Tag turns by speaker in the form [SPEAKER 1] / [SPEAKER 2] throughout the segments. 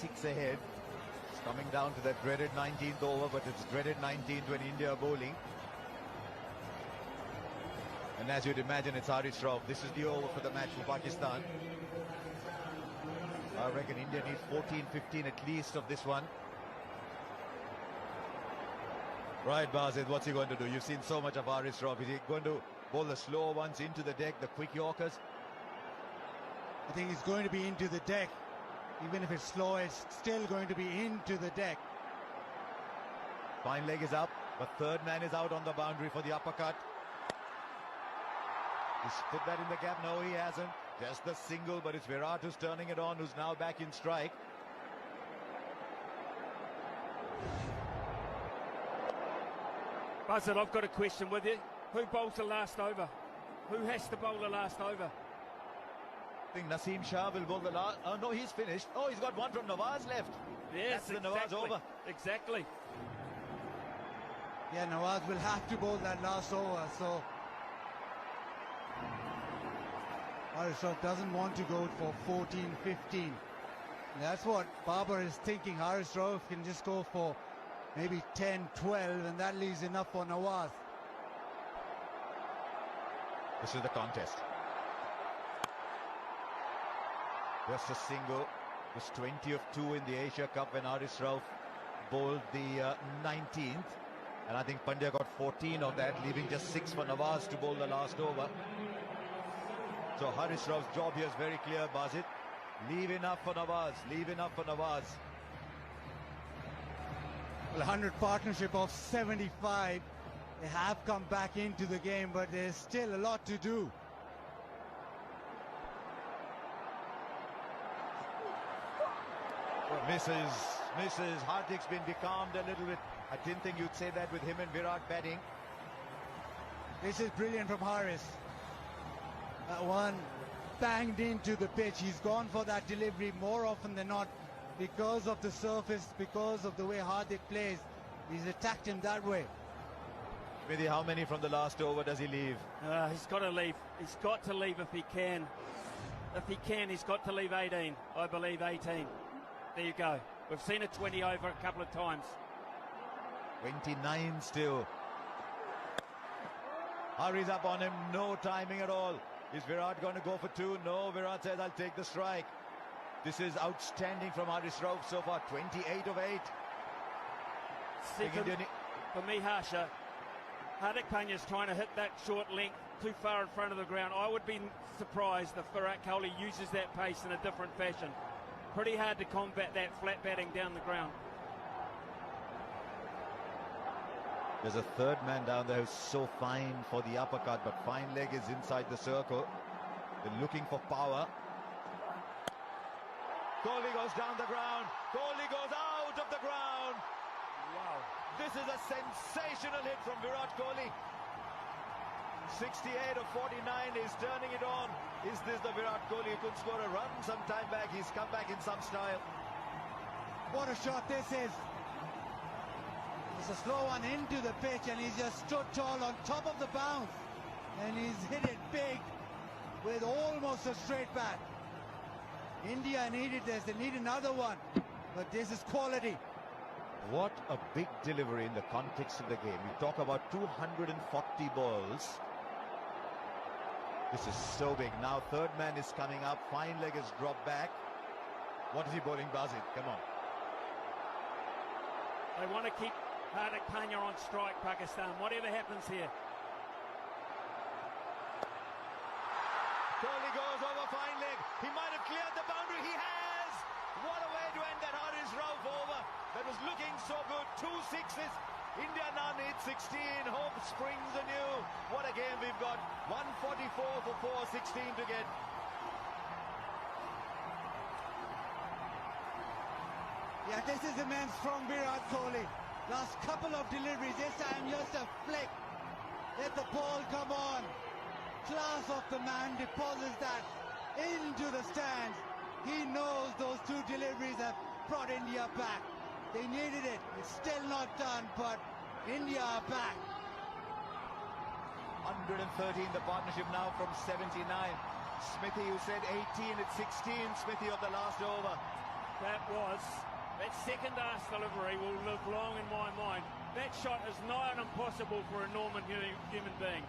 [SPEAKER 1] 6 ahead. It's coming down to that dreaded 19th over, but it's dreaded 19th when India are bowling. And as you'd imagine, it's Haris Rauf. This is the over for the match for Pakistan. I reckon India needs 14, 15 at least of this one. Right, Bazid, what's he going to do? You've seen so much of Haris Rauf. Is he going to bowl the slower ones into the deck, the quick Yorkers?
[SPEAKER 2] I think he's going to be into the deck. Even if it's slow, it's still going to be into the deck.
[SPEAKER 1] Fine leg is up, but third man is out on the boundary for the uppercut. He's put that in the gap. No, he hasn't. Just the single, but it's Virat who's turning it on, who's now back in strike.
[SPEAKER 3] Buzzard, I've got a question with you. Who bowls the last over? Who has to bowl the last over?
[SPEAKER 1] I think Naseem Shah will bowl the last. Oh no, he's finished. Oh, he's got one from Nawaz left.
[SPEAKER 3] Yes,
[SPEAKER 1] that's the Nawaz over.
[SPEAKER 3] Exactly.
[SPEAKER 2] Yeah, Nawaz will have to bowl that last over, so Haris Rauf doesn't want to go for 14, 15. That's what Babar is thinking. Haris Rauf can just go for maybe 10, 12, and that leaves enough for Nawaz.
[SPEAKER 1] This is the contest. Just a single. It was 20 of 2 in the Asia Cup when Haris Rauf bowled the 19th. And I think Pandya got 14 of that, leaving just 6 for Nawaz to bowl the last over. So Haris Rauf's job here is very clear, Bazid. Leave enough for Nawaz. Leave enough for Nawaz.
[SPEAKER 2] Well, 100 partnership of 75. They have come back into the game, but there's still a lot to do.
[SPEAKER 1] Well, Mrs. Hardik's been becalmed a little bit. I didn't think you'd say that with him and Virat batting.
[SPEAKER 2] This is brilliant from Haris. That one banged into the pitch. He's gone for that delivery more often than not because of the surface, because of the way Hardik plays. He's attacked him that way.
[SPEAKER 1] Smithy, how many from the last over does he leave?
[SPEAKER 3] He's got to leave. He's got to leave if he can. If he can, he's got to leave 18. I believe 18. There you go. We've seen a 20 over a couple of times.
[SPEAKER 1] 29 still. Hurries up on him. No timing at all. Is Virat going to go for 2? No, Virat says, I'll take the strike. This is outstanding from Haris Rauf so far. 28 of 8.
[SPEAKER 3] For me, Harsha, Hardik Pandya's trying to hit that short length too far in front of the ground. I would be surprised if Virat Kohli uses that pace in a different fashion. Pretty hard to combat that flat batting down the ground.
[SPEAKER 1] There's a third man down there who's so fine for the uppercut, but fine leg is inside the circle. They're looking for power. Kohli goes down the ground. Kohli goes out of the ground.
[SPEAKER 3] Wow.
[SPEAKER 1] This is a sensational hit from Virat Kohli. 68 of 49 is turning it on. Is this the Virat Kohli who could score a run some time back? He's come back in some style.
[SPEAKER 2] What a shot this is. It's a slow one into the pitch, and he's just stood tall on top of the bounce. And he's hit it big with almost a straight bat. India needed this. They need another one. But this is quality.
[SPEAKER 1] What a big delivery in the context of the game. We talk about 240 balls. This is so big. Now third man is coming up. Fine leg has dropped back. What is he bowling, Bazid? Come on.
[SPEAKER 3] They want to keep Hardik Pandya on strike, Pakistan, whatever happens here.
[SPEAKER 1] Kohli goes over fine leg. He might have cleared the boundary. He has. What a way to end that Haris Rauf over. That was looking so good. 2 sixes. India now needs 16. Hope springs anew. What a game we've got. 144 for 416 to get.
[SPEAKER 2] Yeah, this is immense from Virat Kohli. Last couple of deliveries, this time just a flick. Let the ball come on. Class of the man, deposits that into the stands. He knows those 2 deliveries have brought India back. They needed it. It's still not done, but India are back.
[SPEAKER 1] 113 the partnership now from 79. Smithy, who said 18 at 16, Smithy of the last over.
[SPEAKER 3] That second arse delivery will live long in my mind. That shot is nigh on impossible for a normal human being.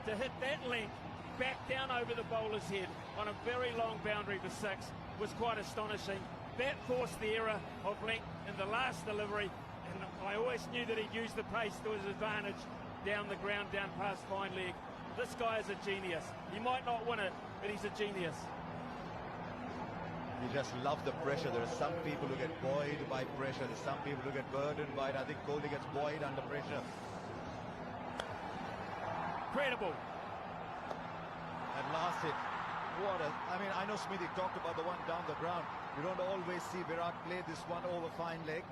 [SPEAKER 3] To hit that length back down over the bowler's head on a very long boundary for six was quite astonishing. That forced the error of length in the last delivery, and I always knew that he'd use the pace to his advantage down the ground, down past fine leg. This guy is a genius. He might not win it, but he's a genius.
[SPEAKER 1] You just love the pressure. There are some people who get buoyed by pressure. There's some people who get burdened by it. I think Kohli gets buoyed under pressure.
[SPEAKER 3] Incredible.
[SPEAKER 1] And last hit. I mean, I know Smithy talked about the one down the ground. You don't always see Virat play this one over fine leg.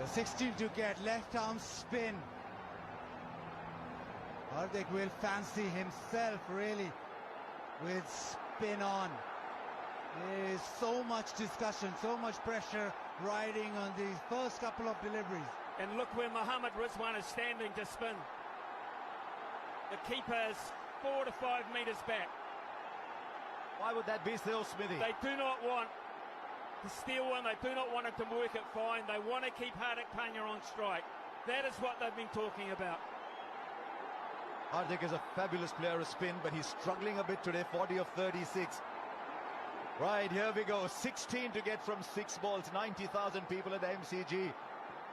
[SPEAKER 2] The 16 to get, left arm spin. Hardik will fancy himself really with spin on. There is so much discussion, so much pressure riding on these first couple of deliveries.
[SPEAKER 3] And look where Mohammad Rizwan is standing to spin. The keeper is 4 to 5 metres back.
[SPEAKER 1] Why would that be so, Smithy?
[SPEAKER 3] They do not want to steal one. They do not want it to work it fine. They want to keep Hardik Pandya on strike. That is what they've been talking about.
[SPEAKER 1] Hardik is a fabulous player of spin, but he's struggling a bit today, 40 of 36. Right, here we go. 16 to get from 6 balls, 90,000 people at the MCG.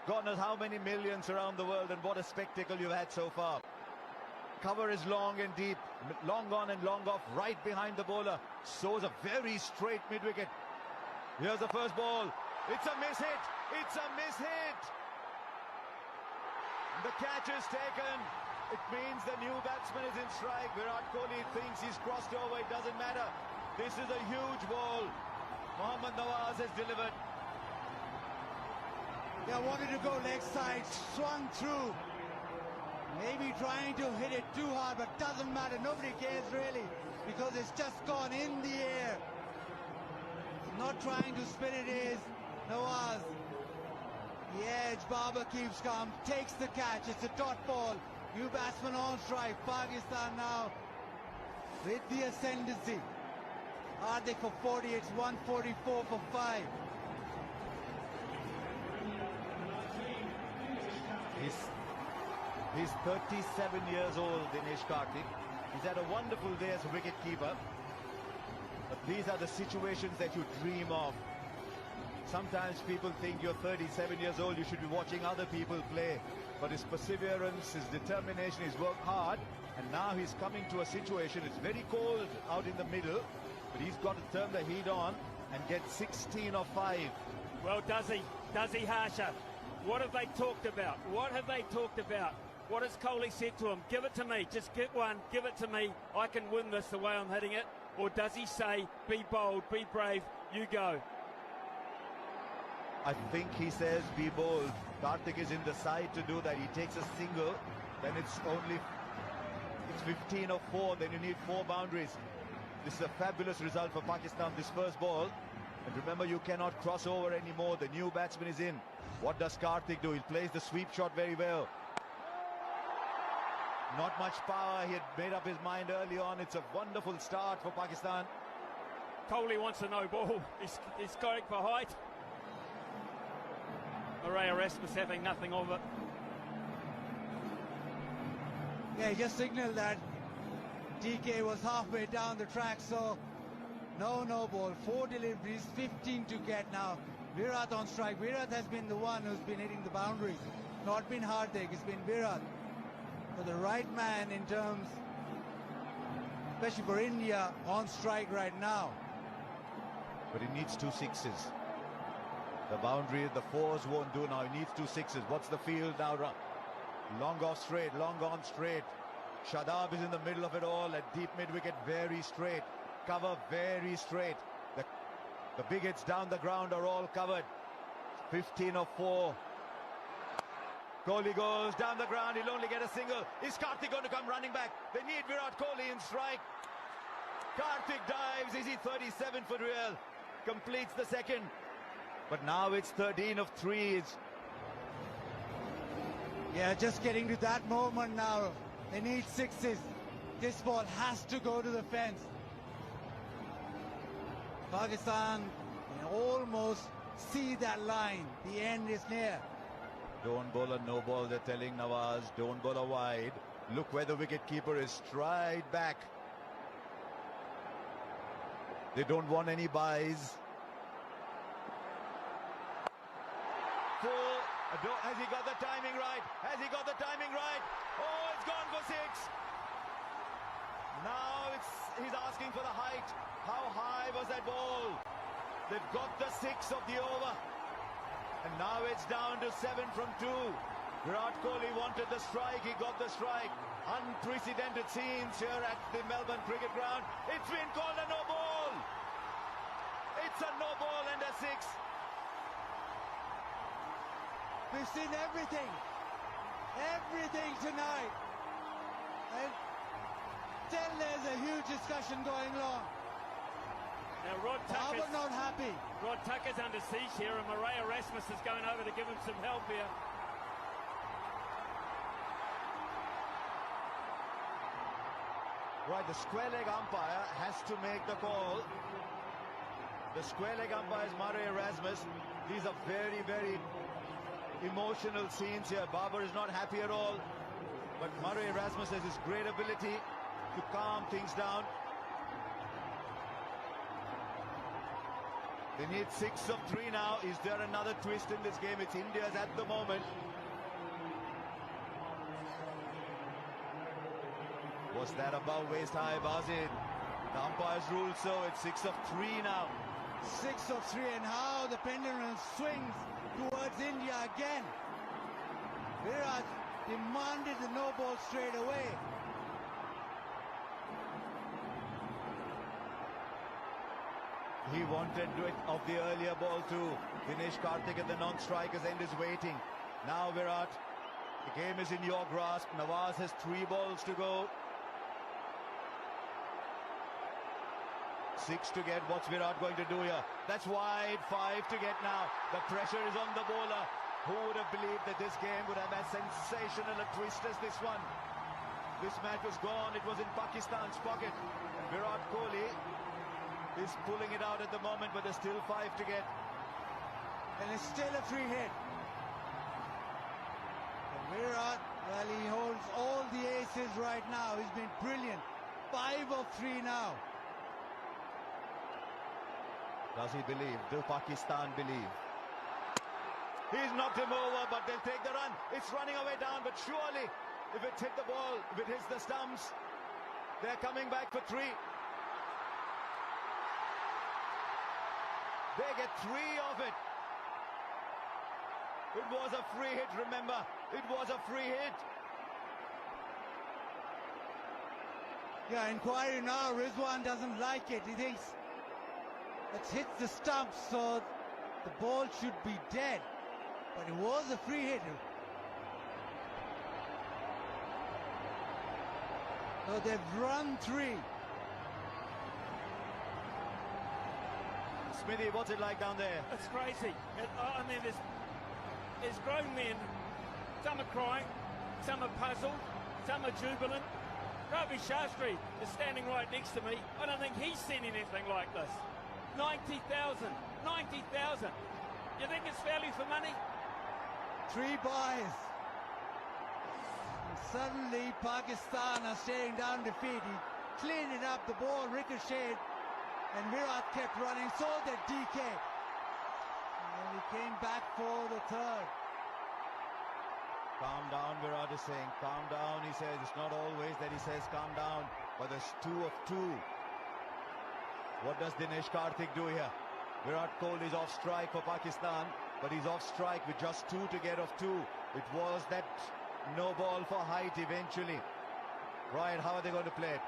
[SPEAKER 1] God knows how many millions around the world, and what a spectacle you've had so far. Cover is long and deep, long on and long off, right behind the bowler. Sows a very straight mid-wicket. Here's the first ball. It's a miss hit. It's a miss hit. The catch is taken. It means the new batsman is in strike. Virat Kohli thinks he's crossed over. It doesn't matter. This is a huge ball. Mohammad Nawaz has delivered.
[SPEAKER 2] They wanted to go leg side, swung through. Maybe trying to hit it too hard, but doesn't matter. Nobody cares really, because it's just gone in the air. Not trying to spin it is Nawaz. The edge, Babar keeps calm, takes the catch. It's a dot ball. New batsman on strike. Pakistan now with the ascendancy. Hardik for 40, it's 144 for 5.
[SPEAKER 1] He's 37 years old, Dinesh Karthik. He's had a wonderful day as a wicket-keeper. But these are the situations that you dream of. Sometimes people think you're 37 years old, you should be watching other people play. But his perseverance, his determination, he's worked hard. And now he's coming to a situation, it's very cold out in the middle. But he's got to turn the heat on and get 16 or 5.
[SPEAKER 3] Well, does he? Does he, Harsha? What have they talked about? What have they talked about? What has Kohli said to him? Give it to me. Just get one. Give it to me. I can win this the way I'm hitting it. Or does he say, be bold, be brave, you go?
[SPEAKER 1] I think he says, be bold. Karthik is in the side to do that. He takes a single, then it's 15 or 4, then you need 4 boundaries. This is a fabulous result for Pakistan, this first ball. And remember, you cannot cross over anymore. The new batsman is in. What does Karthik do? He plays the sweep shot very well. Not much power. He had made up his mind early on. It's a wonderful start for Pakistan.
[SPEAKER 3] Kohli wants a no ball. He's going for height. Marais Erasmus having nothing of it.
[SPEAKER 2] Yeah, he just signaled that DK was halfway down the track, so no ball. 4 deliveries, 15 to get now. Virat on strike. Virat has been the one who's been hitting the boundaries. Not been Hardik, it's been Virat. So the right man in terms, especially for India, on strike right now.
[SPEAKER 1] But he needs 2 sixes. The boundary, the 4s won't do now. He needs 2 sixes. What's the field now? Long off straight, long on straight. Shadab is in the middle of it all. At deep mid-wicket, very straight. Cover very straight. The big hits down the ground are all covered. 15 or 4. Kohli goes down the ground. He'll only get a single. Is Karthik going to come running back? They need Virat Kohli in strike. Karthik dives. Is he 37 for real? Completes the second. But now it's 13 of 3.
[SPEAKER 2] Yeah, just getting to that moment now. They need sixes. This ball has to go to the fence. Pakistan can almost see that line. The end is near.
[SPEAKER 1] Don't bowl a no ball, they're telling Nawaz. Don't bowl a wide. Look where the wicketkeeper is, straight back. They don't want any buys. Full. Has he got the timing right? Has he got the timing right? Oh, it's gone for 6. Now he's asking for the height. How high was that ball? They've got the 6 of the over. And now it's down to 7 from 2. Virat Kohli wanted the strike. He got the strike. Unprecedented scenes here at the Melbourne Cricket Ground. It's been called a no ball. It's a no ball and a 6.
[SPEAKER 2] We've seen everything. Everything tonight. And still there's a huge discussion going on.
[SPEAKER 3] Now Rod
[SPEAKER 2] Harbour not happy.
[SPEAKER 3] Rod Tucker's under siege here, and Murray Erasmus is going over to give him some help here.
[SPEAKER 1] Right, the square leg umpire has to make the call. The square leg umpire is Murray Erasmus. These are very, very emotional scenes here. Babar is not happy at all. But Murray Erasmus has his great ability to calm things down. They need 6 of 3 now. Is there another twist in this game? It's India's at the moment. Was that above waist high, Bazid? The umpires ruled so. It's 6 of 3 now.
[SPEAKER 2] 6 of 3, and how the pendulum swings towards India again. Virat demanded the no ball straight away.
[SPEAKER 1] He wanted it of the earlier ball too. Dinesh Karthik at the non-striker's end is waiting. Now Virat, the game is in your grasp. Nawaz has 3 balls to go. 6 to get. What's Virat going to do here? That's wide. 5 to get now. The pressure is on the bowler. Who would have believed that this game would have as sensational a twist as this one? This match was gone. It was in Pakistan's pocket. And Virat Kohli is pulling it out at the moment, but there's still 5 to get.
[SPEAKER 2] And it's still a free hit. And Virat, well, he holds all the aces right now. He's been brilliant. 5 of 3 now.
[SPEAKER 1] Does he believe? Do Pakistan believe? He's knocked him over, but they'll take the run. It's running away down, but surely, if it hit the ball, if it hits the stumps, they're coming back for 3. They get 3 of it. It was a free hit, remember. It was a free hit.
[SPEAKER 2] Yeah, inquiry now. Rizwan doesn't like it. He thinks it hits the stumps, so the ball should be dead. But it was a free hit. So they've run 3.
[SPEAKER 1] Smithy, what's it like down there?
[SPEAKER 3] It's crazy. I mean, there's grown men. Some are crying, some are puzzled, some are jubilant. Ravi Shastri is standing right next to me. I don't think he's seen anything like this. 90,000. 90,000. You think it's value for money?
[SPEAKER 2] 3 buys. And suddenly Pakistan are staring down defeat. He cleaned it up, the ball ricocheted, and Virat kept running, so did DK. And he came back for the 3rd.
[SPEAKER 1] Calm down, Virat is saying. Calm down, he says. It's not always that he says calm down, but there's 2 of 2. What does Dinesh Karthik do here? Virat Kohli is off strike for Pakistan, but he's off strike with just 2 to get of 2. It was that no ball for height eventually. Right, how are they going to play it?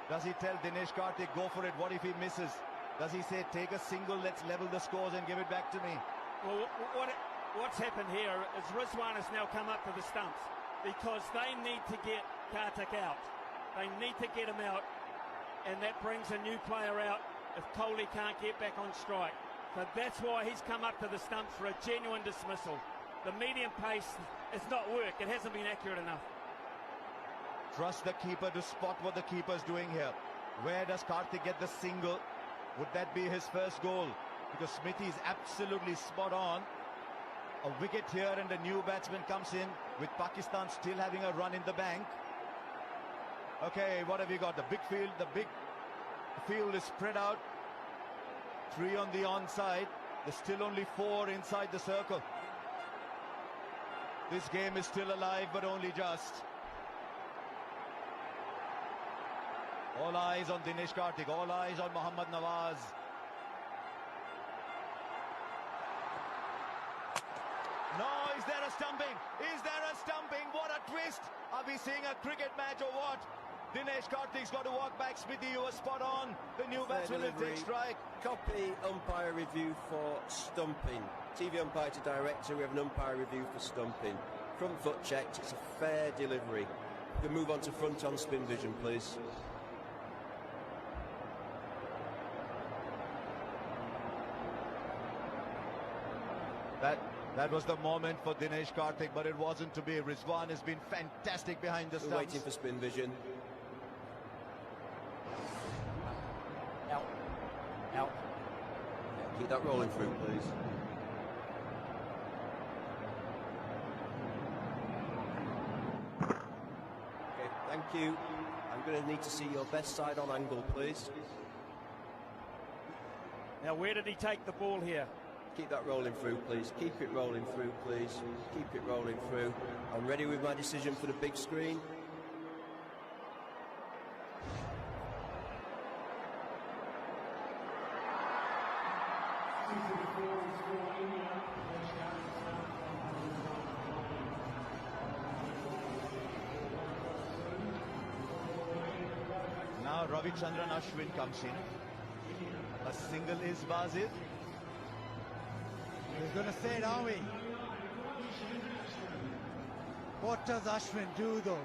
[SPEAKER 1] Does he tell Dinesh Karthik, go for it? What if he misses? Does he say, take a single, let's level the scores and give it back to me?
[SPEAKER 3] Well, what's happened here is Rizwan has now come up to the stumps because they need to get Karthik out. They need to get him out, and that brings a new player out if Kohli can't get back on strike. So that's why he's come up to the stumps for a genuine dismissal. The medium pace has not worked. It hasn't been accurate enough.
[SPEAKER 1] Trust the keeper to spot what the keeper's doing here. Where does Karthik get the single? Would that be his first goal? Because Smithy is absolutely spot on. A wicket here and a new batsman comes in with Pakistan still having a run in the bank. Okay, what have you got? The big field is spread out. 3 on the onside. There's still only 4 inside the circle. This game is still alive, but only just. All eyes on Dinesh Karthik, all eyes on Mohammad Nawaz. No, is there a stumping? Is there a stumping? What a twist! Are we seeing a cricket match or what? Dinesh Karthik's got to walk back. Smithy, you were spot on. The new batsman will take strike.
[SPEAKER 4] Copy umpire review for stumping. TV umpire to director, we have an umpire review for stumping. Front foot checked, it's a fair delivery. We can move on to front on spin vision, please.
[SPEAKER 1] That was the moment for Dinesh Karthik, but it wasn't to be. Rizwan has been fantastic behind the stumps.
[SPEAKER 4] We're waiting for spin vision.
[SPEAKER 3] Out.
[SPEAKER 4] Yeah, keep that rolling through, please. Okay, thank you. I'm going to need to see your best side on angle, please.
[SPEAKER 3] Now, where did he take the ball here?
[SPEAKER 4] Keep that rolling through, please. Keep it rolling through, please. Keep it rolling through. I'm ready with my decision for the big screen.
[SPEAKER 1] Now Ravichandran Ashwin comes in. A single is Wazir.
[SPEAKER 2] We're going to say it, aren't we? What does Ashwin do, though?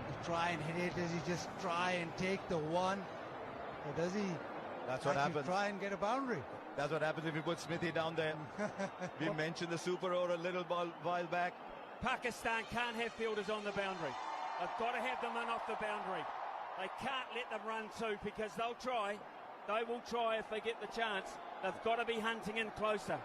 [SPEAKER 2] He try and hit it? Does he just try and take the one? Or does he
[SPEAKER 1] That's what happens.
[SPEAKER 2] try and get a boundary?
[SPEAKER 1] That's what happens if you put Smithy down there. We mentioned the super over a little while back.
[SPEAKER 3] Pakistan can't have fielders on the boundary. They've got to have them in off the boundary. They can't let them run too, because they'll try. They will try if they get the chance. They've got to be hunting in closer.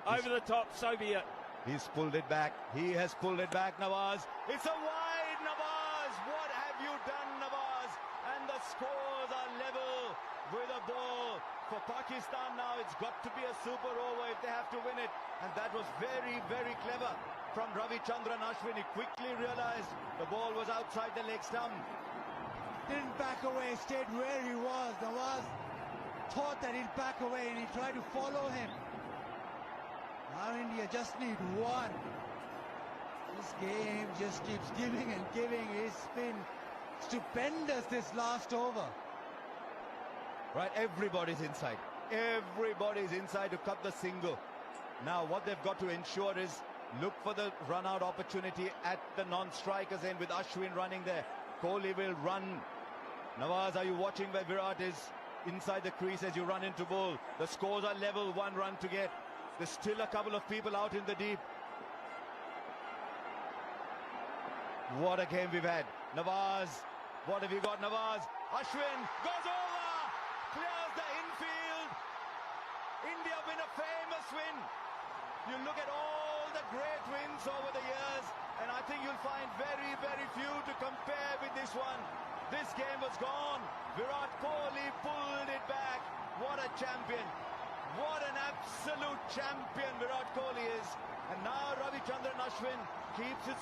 [SPEAKER 3] Over the top, so be it.
[SPEAKER 1] He's pulled it back. He has pulled it back, Nawaz. It's a wide, Nawaz. What have you done, Nawaz? And the scores are level with a ball. For Pakistan now, it's got to be a super over if they have to win it. And that was very, very clever from Ravichandran Ashwin. He quickly realized the ball was outside the leg stump.
[SPEAKER 2] Didn't back away, stayed where he was. Nawaz thought that he'd back away and he tried to follow him. Now India just need one. This game just keeps giving and giving. It's been stupendous this last over.
[SPEAKER 1] Right, everybody's inside. Everybody's inside to cut the single. Now what they've got to ensure is look for the run-out opportunity at the non-strikers end with Ashwin running there. Kohli will run. Nawaz, are you watching where Virat is inside the crease as you run into bowl? The scores are level, 1 run to get. There's still a couple of people out in the deep. What a game we've had. Nawaz, what have you got, Nawaz? Ashwin goes over, clears the infield. India win a famous win. You look at all the great wins over the years, and I think you'll find very, very few to compare with this one. This game was gone. Virat Kohli pulled it back. What a champion. What an absolute champion Virat Kohli is. And now Ravichandran Ashwin keeps it